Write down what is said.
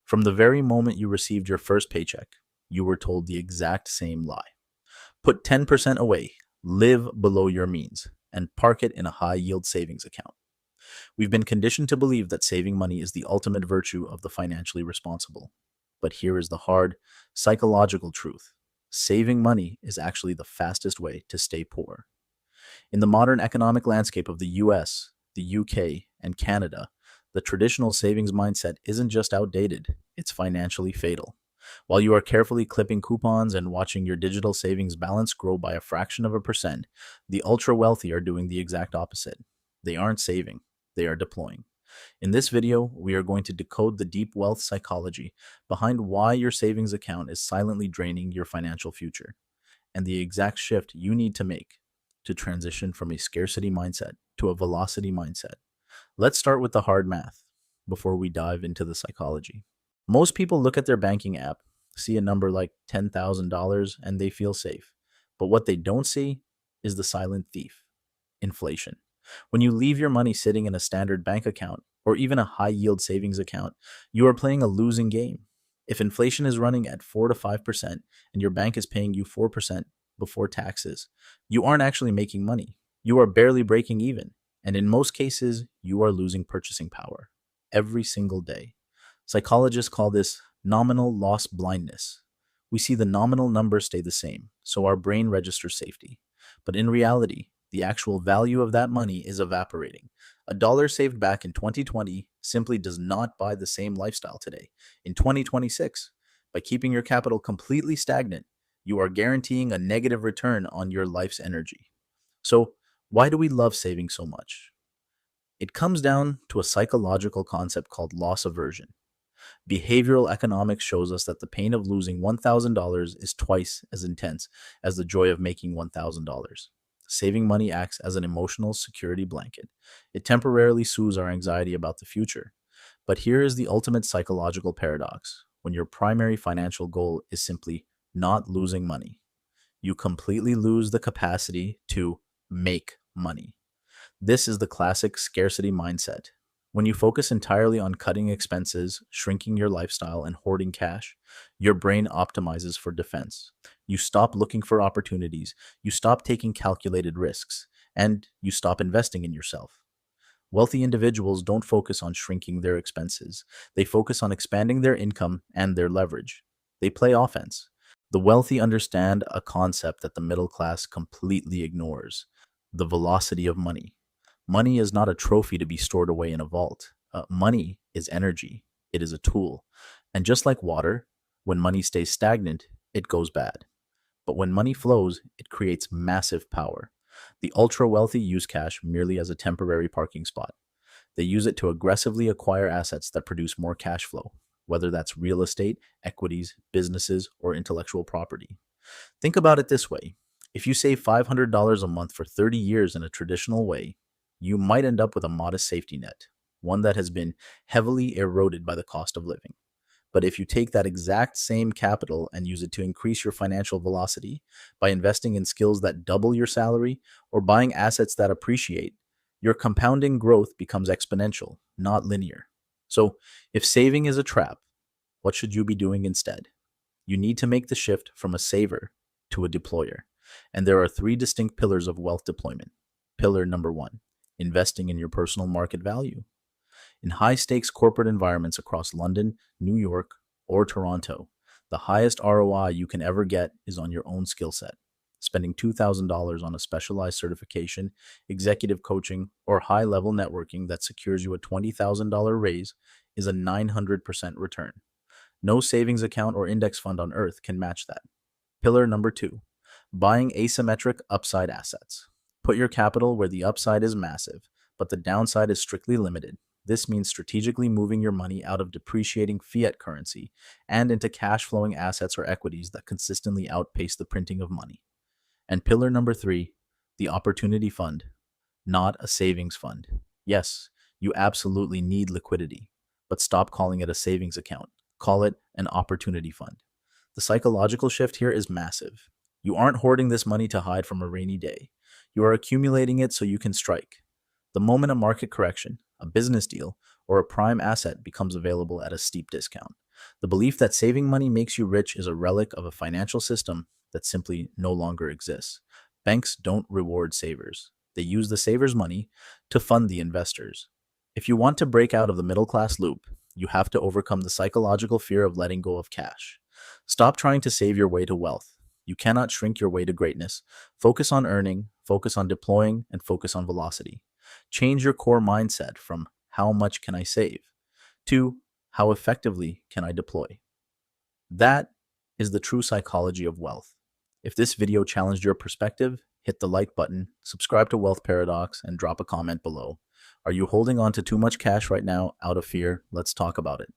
From the very moment you received your first paycheck, you were told the exact same lie. Put 10% away, live below your means, and park it in a high yield savings account. We've been conditioned to believe that saving money is the ultimate virtue of the financially responsible. But here is the hard, psychological truth. Saving money is actually the fastest way to stay poor. In the modern economic landscape of the US, the UK, and Canada, the traditional savings mindset isn't just outdated, it's financially fatal. While you are carefully clipping coupons and watching your digital savings balance grow by a fraction of a percent, the ultra wealthy are doing the exact opposite. They aren't saving, they are deploying. In this video, we are going to decode the deep wealth psychology behind why your savings account is silently draining your financial future, and the exact shift you need to make to transition from a scarcity mindset to a velocity mindset. Let's start with the hard math before we dive into the psychology. Most people look at their banking app, see a number like $10,000, and they feel safe. But what they don't see is the silent thief: inflation. When you leave your money sitting in a standard bank account or even a high yield savings account, you are playing a losing game. If inflation is running at 4 to 5% and your bank is paying you 4% before taxes, you aren't actually making money. You are barely breaking even. And in most cases, you are losing purchasing power every single day. Psychologists call this nominal loss blindness. We see the nominal number stay the same, so our brain registers safety. But in reality, the actual value of that money is evaporating. A dollar saved back in 2020 simply does not buy the same lifestyle today. In 2026, by keeping your capital completely stagnant, you are guaranteeing a negative return on your life's energy. So, why do we love saving so much? It comes down to a psychological concept called loss aversion. Behavioral economics shows us that the pain of losing $1,000 is twice as intense as the joy of making $1,000. Saving money acts as an emotional security blanket. It temporarily soothes our anxiety about the future. But here is the ultimate psychological paradox. When your primary financial goal is simply not losing money, you completely lose the capacity to make money. This is the classic scarcity mindset. When you focus entirely on cutting expenses, shrinking your lifestyle, and hoarding cash, your brain optimizes for defense. You stop looking for opportunities, you stop taking calculated risks, and you stop investing in yourself. Wealthy individuals don't focus on shrinking their expenses. They focus on expanding their income and their leverage. They play offense. The wealthy understand a concept that the middle class completely ignores: the velocity of money. Money is not a trophy to be stored away in a vault. Money is energy. It is a tool. And just like water, when money stays stagnant, it goes bad. But when money flows, it creates massive power. The ultra wealthy use cash merely as a temporary parking spot. They use it to aggressively acquire assets that produce more cash flow, whether that's real estate, equities, businesses, or intellectual property. Think about it this way. If you save $500 a month for 30 years in a traditional way, you might end up with a modest safety net, one that has been heavily eroded by the cost of living. But if you take that exact same capital and use it to increase your financial velocity by investing in skills that double your salary or buying assets that appreciate, your compounding growth becomes exponential, not linear. So, if saving is a trap, what should you be doing instead? You need to make the shift from a saver to a deployer. And there are three distinct pillars of wealth deployment. Pillar number one: investing in your personal market value. In high-stakes corporate environments across London, New York, or Toronto, the highest ROI you can ever get is on your own skill set. Spending $2,000 on a specialized certification, executive coaching, or high-level networking that secures you a $20,000 raise is a 900% return. No savings account or index fund on earth can match that. Pillar number two: buying asymmetric upside assets. Put your capital where the upside is massive, but the downside is strictly limited. This means strategically moving your money out of depreciating fiat currency and into cash-flowing assets or equities that consistently outpace the printing of money. And pillar number three: the opportunity fund, not a savings fund. Yes, you absolutely need liquidity, but stop calling it a savings account. Call it an opportunity fund. The psychological shift here is massive. You aren't hoarding this money to hide from a rainy day. You are accumulating it so you can strike. The moment a market correction, a business deal, or a prime asset becomes available at a steep discount, The belief that saving money makes you rich is a relic of a financial system that simply no longer exists. Banks don't reward savers. They use the savers' money to fund the investors. If you want to break out of the middle class loop, you have to overcome the psychological fear of letting go of cash. Stop trying to save your way to wealth. You cannot shrink your way to greatness. Focus on earning, focus on deploying, and focus on velocity. Change your core mindset from how much can I save to how effectively can I deploy. That is the true psychology of wealth. If this video challenged your perspective, hit the like button, subscribe to Wealth Paradox, and drop a comment below. Are you holding on to too much cash right now out of fear? Let's talk about it.